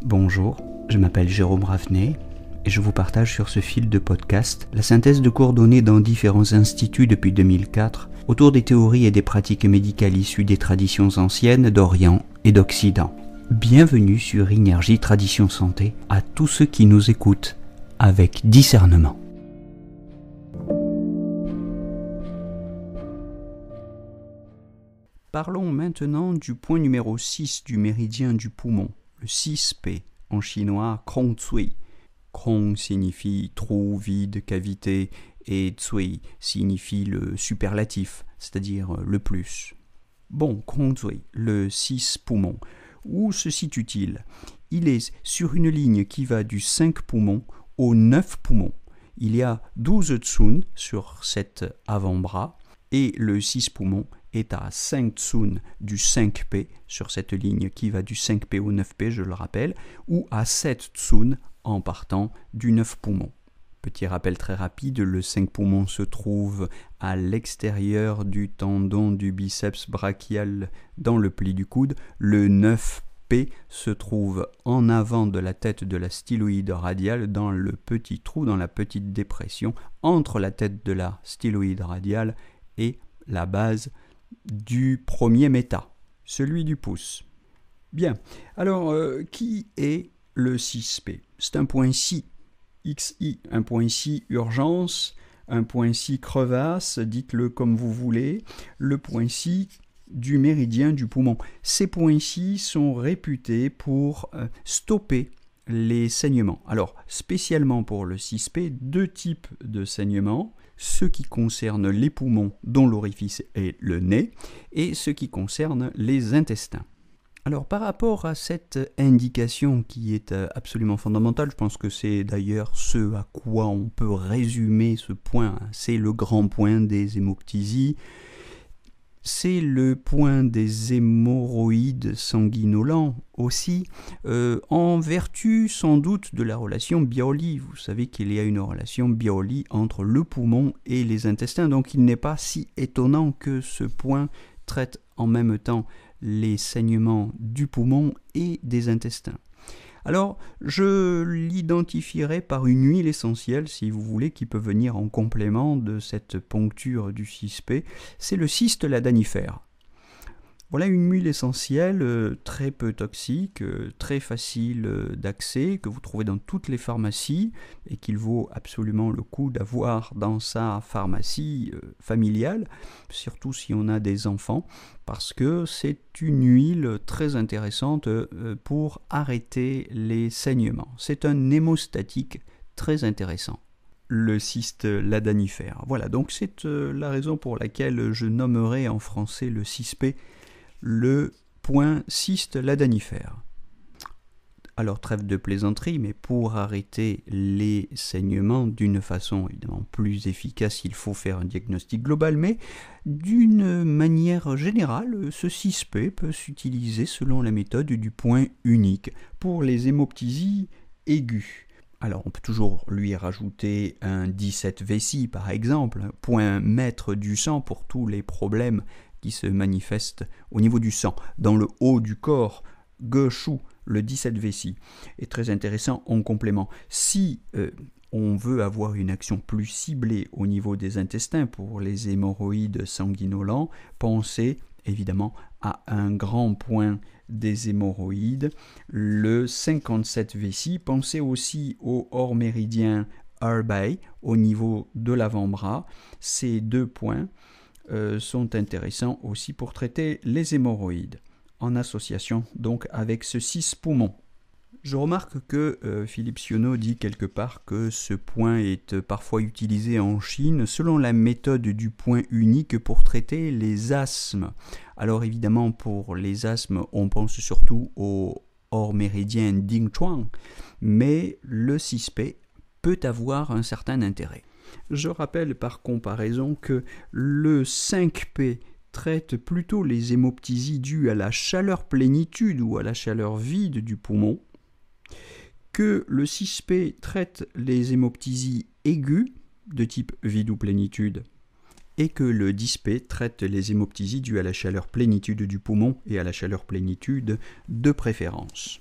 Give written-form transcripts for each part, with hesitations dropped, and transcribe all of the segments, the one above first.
Bonjour, je m'appelle Jérôme Ravenet et je vous partage sur ce fil de podcast la synthèse de cours donnés dans différents instituts depuis 2004 autour des théories et des pratiques médicales issues des traditions anciennes d'Orient et d'Occident. Bienvenue sur Énergie Tradition Santé à tous ceux qui nous écoutent avec discernement. Parlons maintenant du point numéro 6 du méridien du poumon, le 6P, en chinois Krong Cui. Krong signifie trou, vide, cavité, et Cui signifie le superlatif, c'est-à-dire le plus. Bon, Krong Cui, le 6 poumon, où se situe-t-il ? Il est sur une ligne qui va du 5 poumons au 9 poumons. Il y a 12 tsun sur cet avant-bras, et le 6 poumons est à 5 tsun du 5P sur cette ligne qui va du 5P au 9P, je le rappelle, ou à 7 tsun en partant du 9 poumons. Petit rappel très rapide, le 5 poumons se trouve à l'extérieur du tendon du biceps brachial dans le pli du coude. Le 9P se trouve en avant de la tête de la styloïde radiale dans le petit trou, dans la petite dépression entre la tête de la styloïde radiale et la base du premier méta, celui du pouce. Bien, alors qui est le 6P ? C'est un point si, XI, un point si urgence, un point si crevasse, dites-le comme vous voulez, le point si du méridien du poumon. Ces points-ci sont réputés pour stopper les saignements. Alors, spécialement pour le 6P, deux types de saignements, ceux qui concernent les poumons dont l'orifice est le nez et ceux qui concernent les intestins. Alors par rapport à cette indication qui est absolument fondamentale, je pense que c'est d'ailleurs ce à quoi on peut résumer ce point, c'est le grand point des hémoptysies, c'est le point des hémorroïdes sanguinolents aussi, en vertu sans doute de la relation Bioli. Vous savez qu'il y a une relation Bioli entre le poumon et les intestins, donc il n'est pas si étonnant que ce point traite en même temps les saignements du poumon et des intestins. Alors, je l'identifierai par une huile essentielle, si vous voulez, qui peut venir en complément de cette poncture du 6P, c'est le cistelladanifère. Voilà une huile essentielle très peu toxique, très facile d'accès, que vous trouvez dans toutes les pharmacies et qu'il vaut absolument le coup d'avoir dans sa pharmacie familiale, surtout si on a des enfants, parce que c'est une huile très intéressante pour arrêter les saignements. C'est un hémostatique très intéressant. Le cistelladanifère. Voilà, donc c'est la raison pour laquelle je nommerai en français le 6P le point cistelladanifère. Alors trêve de plaisanterie, mais pour arrêter les saignements d'une façon évidemment plus efficace, il faut faire un diagnostic global, mais d'une manière générale, ce 6P peut s'utiliser selon la méthode du point unique pour les hémoptysies aiguës. Alors on peut toujours lui rajouter un 17 Vessi par exemple, point maître du sang pour tous les problèmes qui se manifestent au niveau du sang. Dans le haut du corps, Geshu, le 17 Vessi, est très intéressant en complément. Si on veut avoir une action plus ciblée au niveau des intestins pour les hémorroïdes sanguinolents, pensez évidemment à un grand point des hémorroïdes, le 57 Vessi. Pensez aussi au hors méridien Arbei au niveau de l'avant-bras. Ces deux points sont intéressants aussi pour traiter les hémorroïdes, en association donc avec ce 6 poumons. Je remarque que Philippe Sionneau dit quelque part que ce point est parfois utilisé en Chine selon la méthode du point unique pour traiter les asthmes. Alors évidemment pour les asthmes on pense surtout au hors méridien Dingchuan, mais le 6P peut avoir un certain intérêt. Je rappelle par comparaison que le 5P traite plutôt les hémoptysies dues à la chaleur plénitude ou à la chaleur vide du poumon, que le 6P traite les hémoptysies aiguës de type vide ou plénitude, et que le 10P traite les hémoptysies dues à la chaleur plénitude du poumon et à la chaleur plénitude de préférence.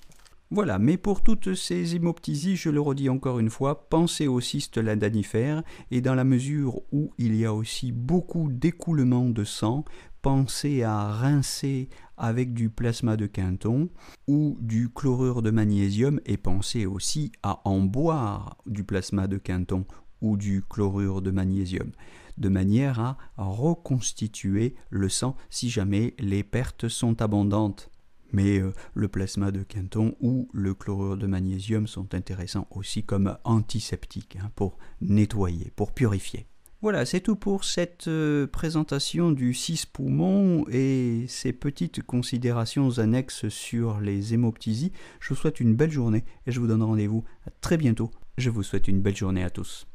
Voilà, mais pour toutes ces hémoptysies, je le redis encore une fois, pensez au cyste ladanifère et dans la mesure où il y a aussi beaucoup d'écoulement de sang, pensez à rincer avec du plasma de Quinton ou du chlorure de magnésium et pensez aussi à en boire du plasma de Quinton ou du chlorure de magnésium, de manière à reconstituer le sang si jamais les pertes sont abondantes. Mais le plasma de Quinton ou le chlorure de magnésium sont intéressants aussi comme antiseptiques pour nettoyer, pour purifier. Voilà, c'est tout pour cette présentation du 6 poumons et ces petites considérations annexes sur les hémoptysies. Je vous souhaite une belle journée et je vous donne rendez-vous à très bientôt. Je vous souhaite une belle journée à tous.